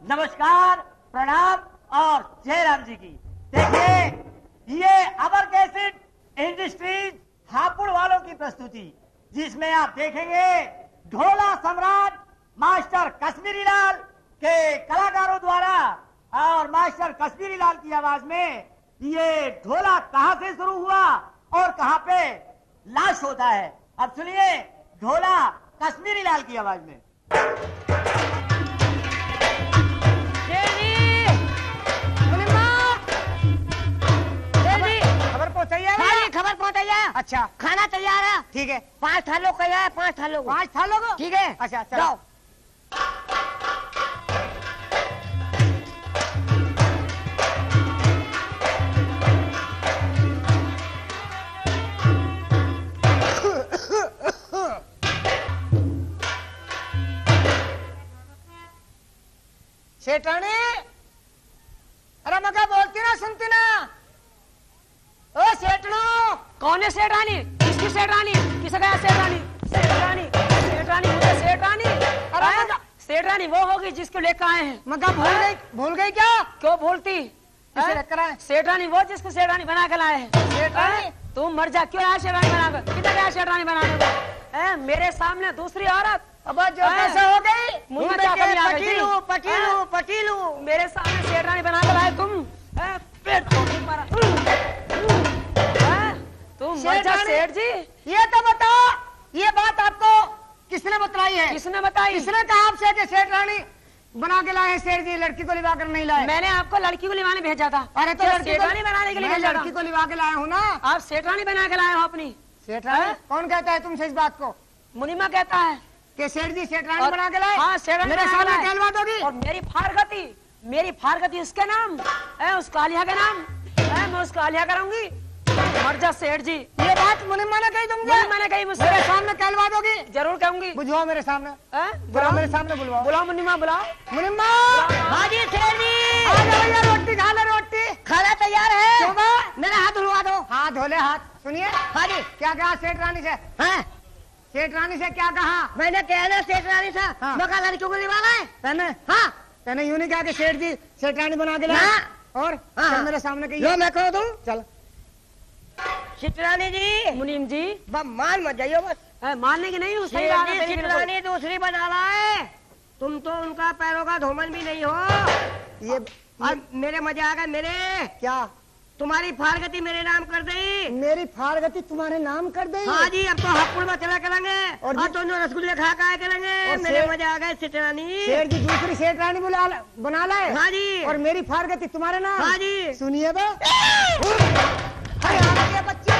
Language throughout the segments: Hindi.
नमस्कार, प्रणाम और जय राम जी की। देखिए, ये अबर कैसेट इंडस्ट्रीज हापुड़ वालों की प्रस्तुति, जिसमें आप देखेंगे ढोला सम्राट मास्टर कश्मीरी लाल के कलाकारों द्वारा और मास्टर कश्मीरी लाल की आवाज में ये ढोला कहां से शुरू हुआ और कहां पे लाश होता है। अब सुनिए ढोला कश्मीरी लाल की आवाज में। खबर पहुंचाइए। अच्छा, खाना तैयार है। ठीक है। 5 थालों का है, 5 थालों को। 5 थालों को? ठीक है। अच्छा, जाओ। सेठानी, अरे मगर बोलती ना सुनती ना। ओ सेठनो। कौन है सेठानी? किसकी सेठानी? किसे गया सेठानी? सेठानी, सेठानी, मुझे सेठानी। अरे सेठानी वो होगी जिसको लेकर आए हैं। मगर भूल गई क्या? क्यों भूलती? सेठानी वो जिसको सेठानी बना कर लाए हैं। सेठानी तुम मर जा, क्यों आया सेठानी बनाकर? किधर गया सेठानी बनाने को? मेरे सामने दूसरी औरत। अब जो कैसे हो गई? मुंह में क्या कमी आ गई? पकीलू मेरे सामने सेठानी बना कर लाए तुम। पेट मारा। तुम मर जा सेठ जी। ये तो बताओ, ये बात आपको किसने बताई है? किसने बताई? किसने कहा आपसे कि सेठ रानी बना के लाए हैं? सेठ जी लड़की को लिवा कर नहीं लाए। मैंने आपको लड़की को लिवाने भेजा था। अरे तो सेठानी बनाने के लिए भेजा था। लड़की को लिवा के लाया हूँ ना। आप सेठानी बना के लाए हो अपनी। सेठानी कौन कहता है तुमसे इस बात को? मुनीमा कहता है कि सेठ जी सेठानी बना के लाए। हाँ, सेठानी मेरे सामने कहलवा दोगी? और मेरी फारगती उसके नाम, उस कालिया के नाम, मैं उस कालिया कराऊंगी। मर जा सेठ जी। ये बात मुनिम्मा ने कही तुमसे? मुनीमा ने कही मुझसे। मेरे सामने कहलवा दोगी? जरूर कहूंगी। बुझवाओ मेरे सामने। बुलाओ मेरे सामने, बुलवाओ। बुलाओ मुनीमा, बुलाओ। मुनिम्मा। हाँ जी सेठ जी। आ जाओ भैया, रोटी खा ले। रोटी खाना तैयार है। मेरा हाथ धुलवा दो। हाथ धोले हाथ। सुनिए। हाँ जी। क्या कहा सेठ रानी से? हाँ, सेठ रानी से क्या कहा? मैंने कहना सेठ रानी से मका लड़कियों को निभाना है। मैंने यूं नहीं कहा कि सेठ जी सेठ रानी बना के लाए। और चल मेरे सामने कहिए। मैं कह दूं? चल। चित्रानी जी, मुनीम जी, मान मत जाइयो बस। मानने की नहीं हूँ। सही बात है। चित्रानी दूसरी बना रहा है। तुम तो उनका पैरों का धोमन भी नहीं हो। ये मेरे मजे आ गए। मेरे क्या? तुम्हारी फारगती मेरे नाम कर दी। मेरी फारगती तुम्हारे नाम कर दी? हाँ जी। अब तो हापुड़ में चला करेंगे और दोनों रसगुल्ले खा खाया करेंगे। मेरे मजे आ गए चित्रानी। सेठ जी दूसरी सेठ रानी बना लाए। हाँ जी। और मेरी फारगती तुम्हारे नाम? हाँ जी। सुनिए बच्चे,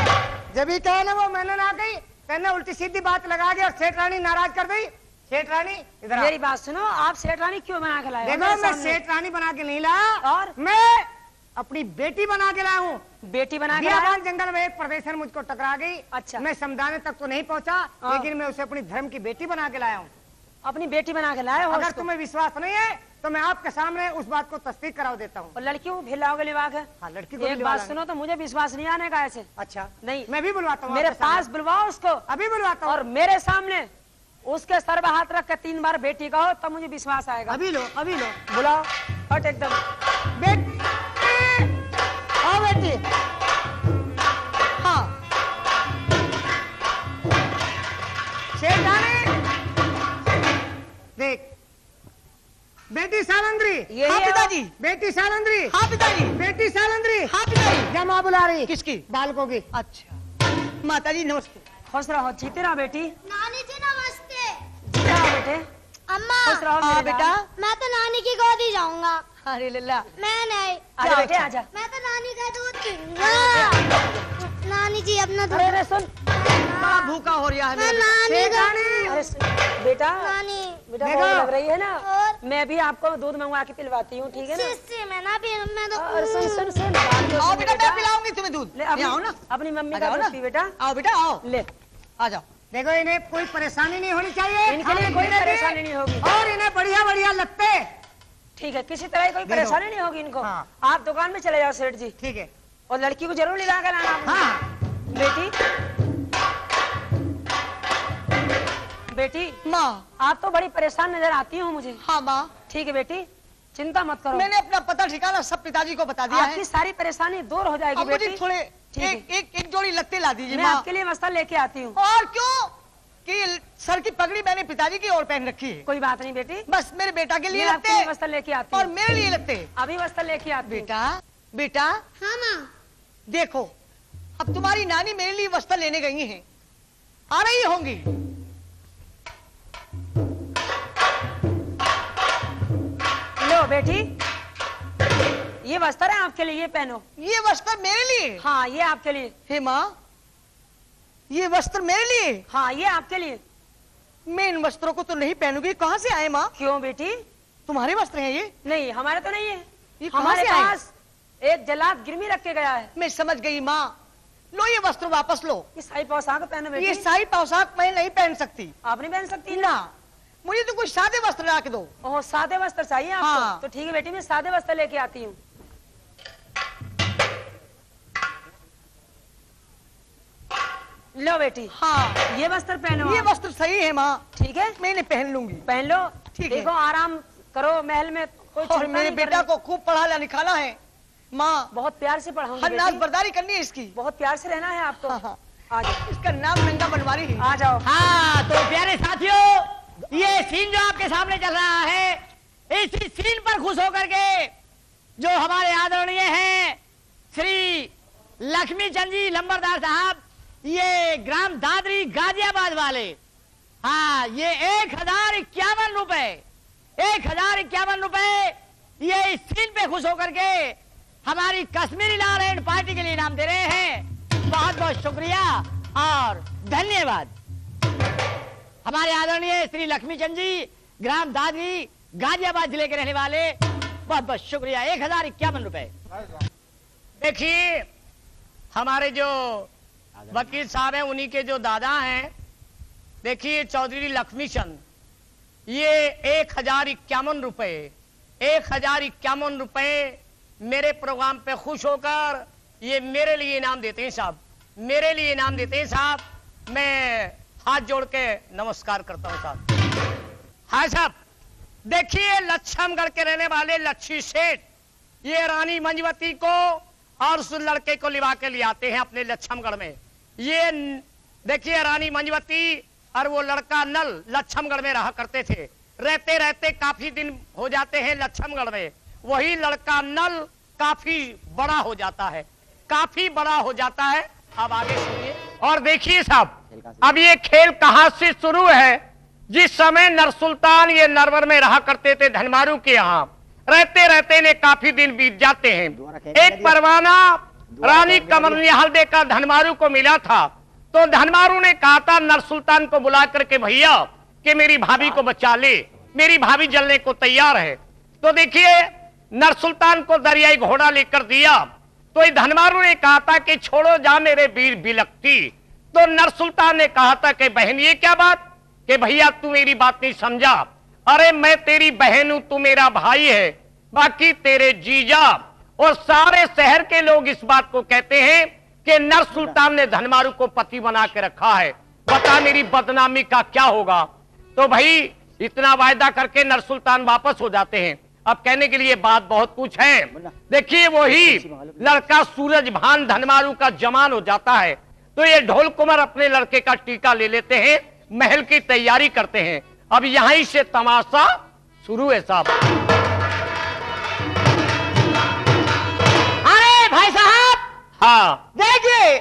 जब ही कहे ना वो मैंने ना कही, कहने उल्टी सीधी बात लगा दी और सेठ रानी नाराज कर दी। सेठ रानी इधर मेरी बात सुनो। आप सेठ रानी क्यों बना के लाए? देखो मैं सेठ रानी बना के नहीं लाया, और मैं अपनी बेटी बना के लाया हूँ। बेटी बना के बियाबान जंगल में एक प्रदेशन मुझको टकरा गई। अच्छा। मैं समझाने तक तो नहीं पहुँचा, लेकिन मैं उसे अपनी धर्म की बेटी बना के लाया हूँ। अपनी बेटी बना के लाए हो? अगर तुम्हें विश्वास नहीं है तो मैं आपके सामने उस बात को तस्दीक करा देता हूँ। और लड़की को भिलाओगे लिवाग है? हाँ, लड़की को एक बात सुनो, तो मुझे विश्वास नहीं आने का ऐसे। अच्छा नहीं, मैं भी बुलवाता हूँ। मेरे पास बुलवाओ उसको। अभी बुलवाता हूँ। और मेरे सामने उसके सर पे हाथ रख के 3 बार बेटी कहो, तब मुझे विश्वास आएगा। अभी लो, अभी लो। बुलाओ हट एकदम। बेटी, हाँ बेटी, हाँ। शेरदानी देख, बेटी सालंद्री। हाँ पिताजी। बेटी सालंद्री। हाँ पिताजी। बेटी सालंद्री। हाँ पिताजी। क्या माँ बुला रही? किसकी? बालकों की। अच्छा माताजी नमस्ते। खुश रहो, जीते रहो बेटी। नानी जी नमस्ते। जीते रहो बेटे। अम्मा। खुश रहो मेरे बेटा। मैं तो नानी की गोदी जाऊंगा। अरे लल्ला। मैं नहीं। आजा बेटे आजा। मैं तो नानी का दूध पीऊंगा। नानी जी अपना दूध। अरे सुन, भूखा हो रहा है। मैं नानी का। अरे बेटा बेटा नानी बेटा देखो। भूख लग रही है ना, और मैं भी आपको दूध मंगवा के पिलवाती हूँ, ठीक है ना? से मैं ना भी मैं तो और सुन आओ बेटा, मैं पिलाऊंगी तुम्हें दूध। ले ले आओ ना, अपनी मम्मी आ का जाओ दूध ना। पी बेटा, आओ बेटा, आओ, ले। आ जाओ। देखो इन्हें कोई परेशानी नहीं होनी चाहिए, इनके लिए खाने कोई पीने की, परेशानी नहीं होगी। और इन्हें बढ़िया बढ़िया लगते। ठीक है, किसी तरह की कोई दे दो। परेशानी नहीं होगी इनको। हाँ। आप दुकान में चले जाओ सेठ जी, ठीक है। और लड़की को जरूर लिला कर लाना। हाँ बेटी बेटी माँ। आप तो बड़ी परेशान नजर आती हो मुझे। हाँ माँ, ठीक है बेटी, चिंता मत करो, मैंने अपना पता ठिकाना सब पिताजी को बता दिया है। आपकी सारी परेशानी दूर हो जाएगी अब मुझे बेटी। थोड़े ठीक है। एक जोड़ी लगते ला दीजिए मैं माँ। आपके लिए वस्त्र लेके आती हूँ। और क्यों कि सर की पगड़ी मैंने पिताजी की ओर पहन रखी है। कोई बात नहीं बेटी, बस मेरे बेटा के लिए मैं आपके लिए लगते वस्त्र लेके आती और हूँ। मेरे लिए लगते। अभी वस्त्र लेके आती हूँ। बेटा बेटा हाँ माँ देखो, अब तुम्हारी नानी मेरे लिए वस्त्र लेने गई हैं, आ रही होंगी। लो बेटी, ये वस्त्र है आपके लिए, ये पहनो। ये वस्त्र मेरे लिए? हाँ ये आपके लिए। हे माँ, ये वस्त्र मेरे लिए? हाँ ये आपके लिए। मैं इन वस्त्रों को तो नहीं पहनूंगी। कहाँ से आए माँ? क्यों बेटी? तुम्हारे वस्त्र हैं ये? नहीं हमारे तो नहीं है, ये कहाँ हमारे से आए? पास एक जलाद गिरवी रख के गया है। मैं समझ गई माँ, लो ये वस्त्र वापस लो। ये साई पोशाक पहनो ये बेटी। सारी पोशाक मैं नहीं पहन सकती। आप नहीं पहन सकती ना, मुझे तो कुछ सादे वस्त्र ला के दो। ओह सादे वस्त्र चाहिए आपको? हाँ। तो ठीक है बेटी, मैं सादे वस्त्र लेके आती हूँ। लो बेटी, हाँ ये वस्त्र पहनो ये आप। वस्त्र सही है माँ, ठीक है, मैंने पहन लूंगी। पहन लो। ठीक है। देखो आराम करो महल में, कोई और चिंता मेरे नहीं बेटा करनी। को खूब पढ़ा लिखाना है माँ, बहुत प्यार से पढ़ाऊंगी हर नाज बेटी। बर्दारी करनी है इसकी। बहुत प्यार से रहना है आपको। हाँ, हाँ। आ जाओ, इसका नाम नंगा बनवारी है। आ जाओ। हाँ तो प्यारे साथियों, ये सीन जो आपके सामने चल रहा है, इसी सीन पर खुश होकर के जो हमारे आदरणीय हैं श्री लक्ष्मी चंद जी लंबरदार साहब, ये ग्राम दादरी गाजियाबाद वाले, हाँ ये 1051 रुपए, 1051 रुपए ये इस सीन पे खुश होकर के हमारी कश्मीरी लाल एंड पार्टी के लिए इनाम दे रहे हैं। बहुत बहुत शुक्रिया और धन्यवाद। हमारे आदरणीय श्री लक्ष्मी चंद जी ग्राम दादरी गाजियाबाद जिले के रहने वाले, बहुत बहुत शुक्रिया। 1051 रुपए। देखिए हमारे जो वकील साहब हैं, उन्हीं के जो दादा हैं, देखिए चौधरी लक्ष्मी चंद, ये 1051 रुपए, 1051 रुपए मेरे प्रोग्राम पे खुश होकर ये मेरे लिए इनाम देते हैं साहब, मेरे लिए इनाम देते हैं साहब। मैं हाथ जोड़ के नमस्कार करता हूं साहब। हाँ साहब, देखिए लक्ष्मणगढ़ के रहने वाले लच्छी सेठ, ये रानी मंजवती को और उस लड़के को लिवा के ले आते हैं अपने लक्ष्मणगढ़ में। ये देखिए रानी मंजवती और वो लड़का नल लक्ष्मणगढ़ में रहा करते थे। रहते रहते काफी दिन हो जाते हैं लक्ष्मणगढ़ में। वही लड़का नल काफी बड़ा हो जाता है, काफी बड़ा हो जाता है। अब आगे सुनिए और देखिए साहब, अब ये खेल कहां से शुरू है। जिस समय नरसुल्तान ये नरवर में रहा करते थे धनमारू के यहाँ, रहते रहते ने काफी दिन बीत जाते हैं। एक परवाना रानी कमरनिहाल देकर धनमारू को मिला था, तो धनमारू ने कहा था नरसुल्तान को बुला करके, भैया कि मेरी भाभी को बचा ले, मेरी भाभी जलने को तैयार है। तो देखिए नरसुल्तान को दरियाई घोड़ा लेकर दिया, तो धनमारू ने कहा था कि छोड़ो जा मेरे वीर बिलकती। तो नरसुल्तान ने कहा था कि बहन ये क्या बात, कि भैया तू मेरी बात नहीं समझा, अरे मैं तेरी बहन हूं, तू मेरा भाई है, बाकी तेरे जीजा और सारे शहर के लोग इस बात को कहते हैं कि नरसुल्तान ने धनमारू को पति बना के रखा है, बता मेरी बदनामी का क्या होगा। तो भाई इतना वायदा करके नरसुल्तान वापस हो जाते हैं। अब कहने के लिए बात बहुत कुछ है। देखिए वही लड़का सूरज भान धनमारू का जवान हो जाता है, तो ये ढोल कुमार अपने लड़के का टीका ले लेते हैं, महल की तैयारी करते हैं। अब यहीं से तमाशा शुरू है साहब। अरे भाई साहब, हाँ देखिए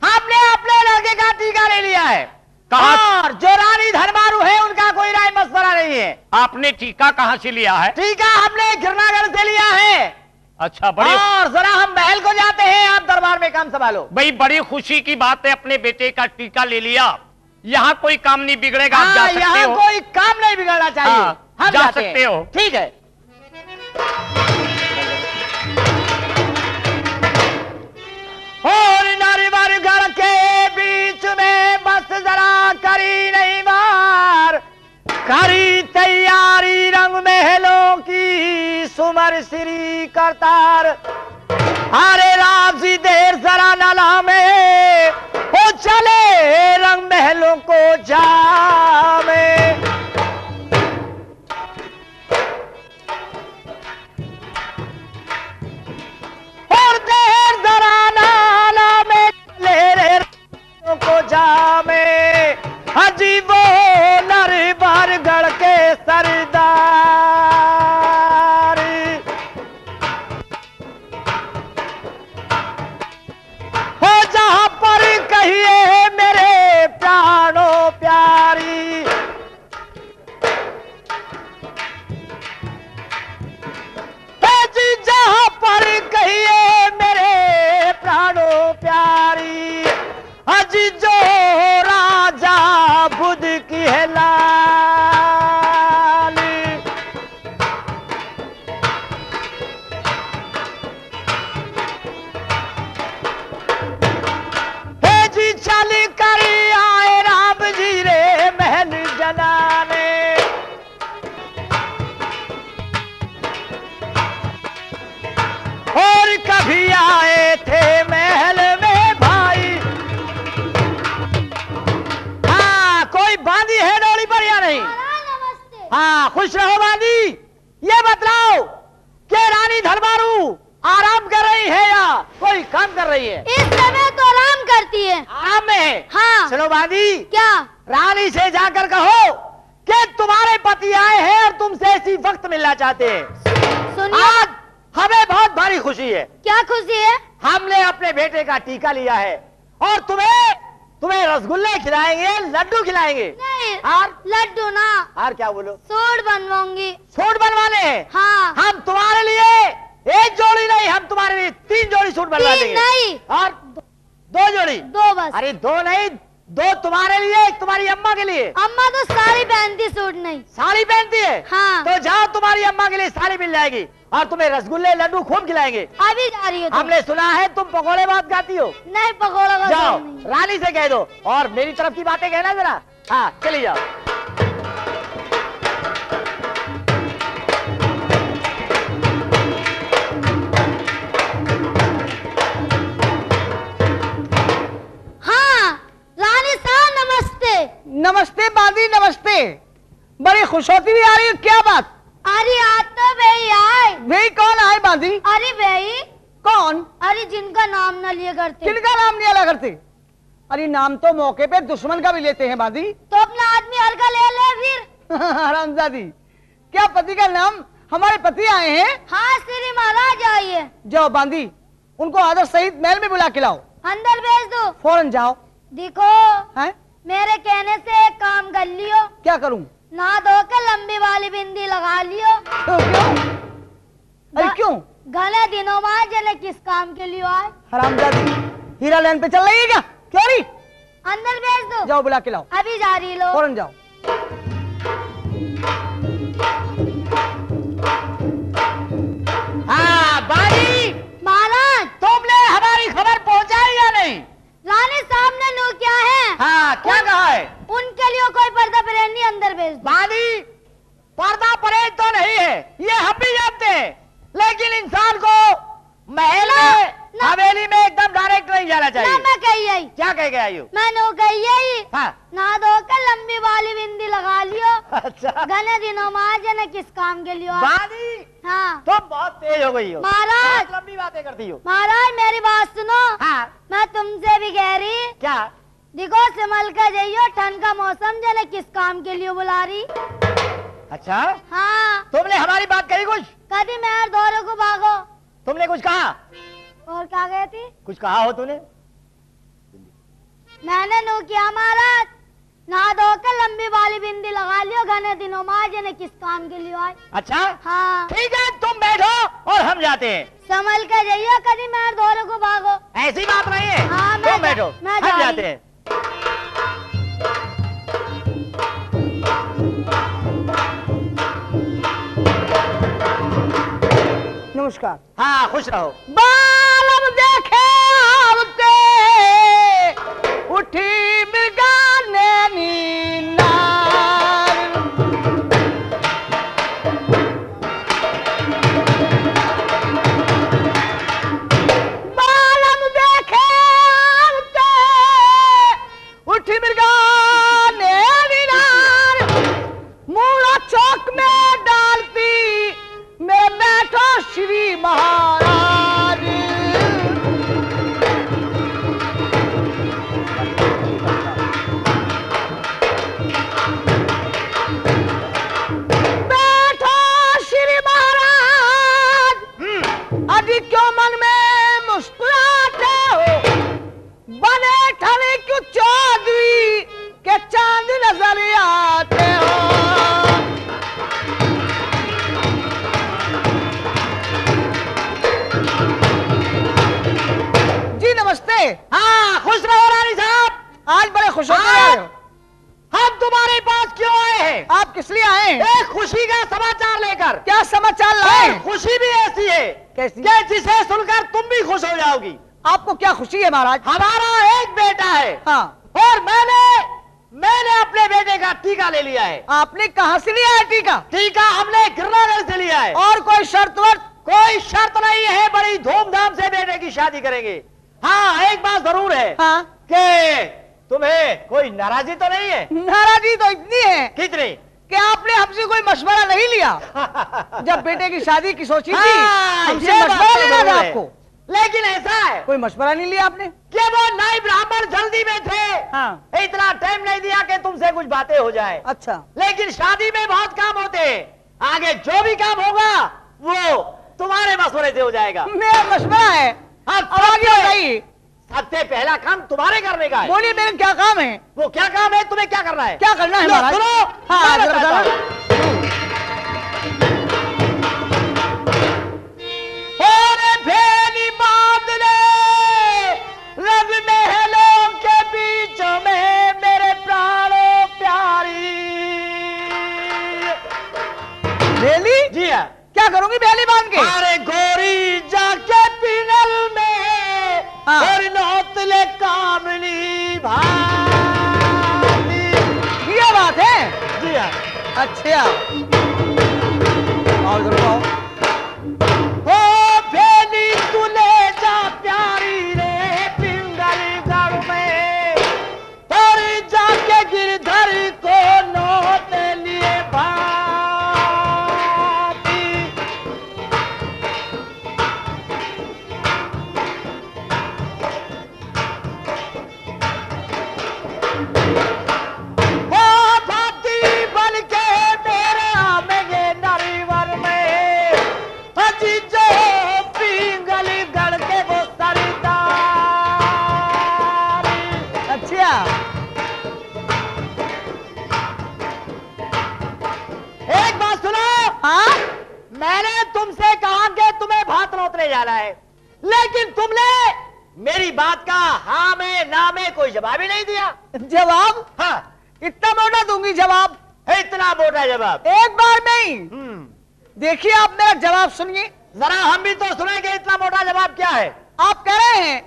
आपने अपने लड़के का टीका ले लिया है। कहा? और जो रानी धनमारू है उनका कोई राय मशवरा नहीं है। आपने टीका कहाँ से लिया है? टीका हमने गिरनागढ़ से लिया है। अच्छा बड़ी, और जरा हम महल को जाते हैं, आप दरबार में काम संभालो। भाई बड़ी खुशी की बात है, अपने बेटे का टीका ले लिया, यहाँ कोई काम नहीं बिगड़ेगा। आप जा सकते हो। यहाँ कोई बिगड़ना चाहिए। हाँ, हम जा जाते सकते हैं। हो। ठीक है। और नारीवार घर के बीच में बस जरा करी नहीं मार, करी तैयारी रंग महलों की सुमर श्री करतार। अरे राम जी देर जरा नाला में ओ चले रंग महलों को जामे। और देर जरा नाला में चले रे रंग को जामे। अजी वो नर बारगढ़ के सरदार, हो जहां पर कहिए मेरे प्राणों प्यारी। जी जहां पर कहिए मेरे प्राणों प्यारी। अजी जो राजा बुध की है लाली। हे जी चल कर आए राम जी रे महल जलाने। और कभी आए थे महल में भाई। हाँ, कोई बांदी है डोली पर या नहीं? नमस्ते। हाँ, खुश रहो बांदी। ये बतलाओ कि रानी धर्मारू आराम कर रही है या कोई काम कर रही है? इस समय तो आराम करती है। आराम में है? हाँ। चलो बांदी, क्या? रानी से जाकर कहो कि तुम्हारे पति आए हैं और तुमसे इसी वक्त मिलना चाहते हैं। सुनिए। आज हमें बहुत भारी खुशी है। क्या खुशी है? हमने अपने बेटे का टीका लिया है और तुम्हें रसगुल्ले खिलाएंगे, लड्डू खिलाएंगे। नहीं, और लड्डू ना, और क्या बोलो? सूट बनवाऊंगी। सूट बनवाने हैं? हाँ। हम तुम्हारे लिए एक जोड़ी नहीं, हम तुम्हारे लिए 3 जोड़ी सूट बनवा तीन देंगे। नहीं। और 2 जोड़ी? 2 बस। अरे 2 नहीं, 2 तुम्हारे लिए, एक तुम्हारी अम्मा के लिए। अम्मा तो साड़ी पहनती, सूट नहीं। साड़ी पहनती है? हाँ। तो जाओ, तुम्हारी अम्मा के लिए साड़ी मिल जाएगी और तुम्हें रसगुल्ले लड्डू खूब खिलाएंगे। अभी जा रही हो तुम? हमने सुना है तुम पकौड़े बात गाती हो। नहीं, पकौड़ा का जाओ, शौक नहीं। रानी से कह दो और मेरी तरफ की बातें कहना जरा। हाँ, चली जाओ। हाँ, रानी साहब नमस्ते। नमस्ते बांदी, नमस्ते। बड़ी खुश होती हुई आ रही है, क्या बात? अरे आज तो भई आए। भाई कौन आए बांदी? अरे भई, कौन? अरे जिनका नाम न लिए करते। किनका नाम नहीं लिया करते? अरे नाम तो मौके पे दुश्मन का भी लेते हैं बांदी। तो अपना आदमी हल्का ले ले फिर। हरामजादी, क्या पति का नाम? हमारे पति आए हैं। हाँ, श्री महाराज आइए। जाओ बांदी, उनको आदर सहित महल में बुला के लाओ। अंदर भेज दो। फौरन जाओ। देखो, हैं? मेरे कहने से एक काम कर लियो। क्या करूं? ना धो के लंबी वाली बिंदी लगा लियो। तो क्यों? अरे क्यों? घने दिनों बाद जने किस काम के लिए आए? हरामजादी, हीरा लैंड पे चल रही है क्या? क्यों रही? अंदर भेज दो। जाओ बुला के लाओ। अभी जा रही लो। फौरन जाओ। हाँ बारी, महाराज, तुमने हमारी खबर पहुंचाई या नहीं? रानी साहब ने नो क्या है? हाँ, क्या कहा है? उनके लिए कोई पर्दा परहेज नहीं, अंदर भेज दो। बानी, पर्दा परहेज तो नहीं है, ये हम भी जानते हैं, लेकिन इंसान को महल में, हवेली में एकदम डायरेक्ट नहीं जाना ना चाहिए। मैं कही आई। क्या कह गया यू? मैं नो कही आई। हाँ। ना धो के लंबी वाली बिंदी लगा लियो। अच्छा घने दिनों में आज जने किस काम के लिए आए? बानी, हाँ। तुम बहुत तेज हो गई हो, महाराज, बहुत लंबी बातें करती हो। महाराज मेरी बात सुनो। हाँ। मैं तुमसे भी कह रही। क्या? देखो, संभल कर जाइयो, ठंड का मौसम जने किस काम के लिए बुला रही। अच्छा, हाँ। तुमने हमारी बात कही कुछ? कभी मेहर दौरे को भागो। तुमने कुछ कहा? और क्या गए थी? कुछ कहा हो तूने? मैंने नो किया महाराज, नहा धो कर लंबी वाली बिंदी लगा लियो, घने दिनों में आज जने किस काम के लिए आए। अच्छा, हाँ। ठीक है, तुम बैठो और हम जाते हैं। संभल कर जाइयो, कभी मेहर दौरे को भागो। ऐसी बात नहीं है। हाँ, तुम बैठो, मैं हम जा जाते रही। हैं। नमस्कार। हाँ खुश रहो। बालम देखे आवते उठी मृगा नैनी नार, बालम देखे आवते उठी मृगा नैनी नार, मूला चौक में डालती मैं बैठो श्री महाराज। बैठो श्री महाराज, अभी क्यों मन में मुस्कुराते हो, बने ठने क्यों चौधरी के चांद नजर आते हो। नमस्ते। हाँ खुश रहो रानी साहब। आज बड़े खुश होकर आए हो। हम तुम्हारे पास क्यों आए हैं? आप किस लिए आए हैं? एक खुशी का समाचार लेकर। क्या समाचार लाए? खुशी भी ऐसी है कैसी? कि जिसे सुनकर तुम भी खुश हो जाओगी। आपको क्या खुशी है महाराज? हमारा एक बेटा है। हाँ। और मैंने अपने बेटे का टीका ले लिया है। आपने कहाँ से लिया है टीका? टीका हमने गिरनानगर से लिया है। और कोई शर्त वर्त? कोई शर्त नहीं है, बड़ी धूमधाम से बेटे की शादी करेंगे। हाँ एक बात जरूर है। हाँ। कि तुम्हें कोई नाराजगी तो नहीं है? नाराजगी तो इतनी है। कितनी? कि आपने हमसे कोई मशवरा नहीं लिया जब बेटे की शादी की सोची थी। हमसे मशवरा लेना था आपको, लेकिन ऐसा है कोई मशवरा नहीं लिया आपने। कि वो नए ब्राह्मण जल्दी में थे। हाँ। इतना टाइम नहीं दिया कि तुमसे कुछ बातें हो जाए। अच्छा। लेकिन शादी में बहुत काम होते हैं, आगे जो भी काम होगा वो तुम्हारे मशवरे से हो जाएगा। मेरा मशवरा है। अब आगे बताइए। सबसे पहला काम तुम्हारे करने का है। बोलिए मेरा क्या काम है? वो क्या काम है? तुम्हें क्या करना है? क्या करना है महाराज? सुनो। हाँ, मैं जरा बताता बताओ। और भेली बादले रब महलों के बीच में मेरे प्राणों प्यारी। बेली? जी हाँ। क्या करूंगी बेली बांध के? अरे गोरी जाके पिनल में हाँ। और नौतले कामनी भाभी। ये बात है? जी हाँ। अच्छा। और बताओ। ओ भेली तू ले जा प्यारी रे पिंगलगढ़ में, और जाके गिरधर को नौत लिए भाभी। एक बात सुनो। हाँ? मैंने तुमसे कहा कि तुम्हें भात नौतने जाना है, लेकिन तुमने मेरी बात का हाँ में ना में कोई जवाब ही नहीं दिया। जवाब? हाँ। इतना मोटा दूंगी जवाब? इतना मोटा जवाब? एक बार नहीं। देखिए आप मेरा जवाब सुनिए। जरा हम भी तो सुनेंगे इतना मोटा जवाब क्या है। आप कह रहे हैं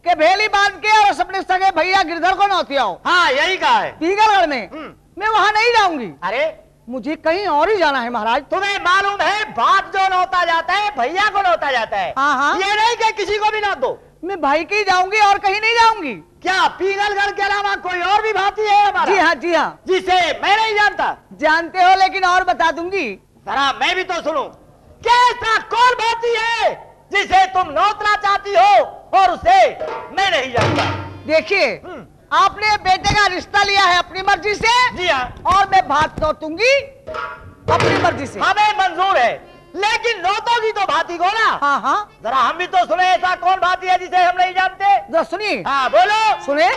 कि भेली बांध के और अपने सगे भैया गिरधर को नौती आओ। हाँ यही कहा है। पीगलगढ़ में मैं वहां नहीं जाऊंगी। अरे मुझे कहीं और ही जाना है महाराज। तुम्हें मालूम है बाप जो नौता जाता है भैया को नौता जाता है। हाँ हाँ। ये नहीं कि किसी को भी ना दो। मैं भाई की जाऊंगी और कहीं नहीं जाऊंगी। क्या पीगलगढ़ के अलावा कोई और भी भाती है हमारा? जी हाँ जी हाँ। जिसे मैं नहीं जानता? जानते हो लेकिन और बता दूंगी। जरा मैं भी तो सुनूं। कैसा कौन भाती है जिसे तुम नौतना चाहती हो और उसे मैं नहीं जानता? देखिए आपने बेटे का रिश्ता लिया है अपनी मर्जी से। जी हाँ। और मैं भात नौतूंगी अपनी मर्जी से। हमें मंजूर है, लेकिन नौतोगी तो भाती को ना। हाँ हाँ। जरा हम भी तो सुने ऐसा कौन भाती है जिसे हम नहीं जानते? जरा सुनिए। हाँ बोलो। सुने।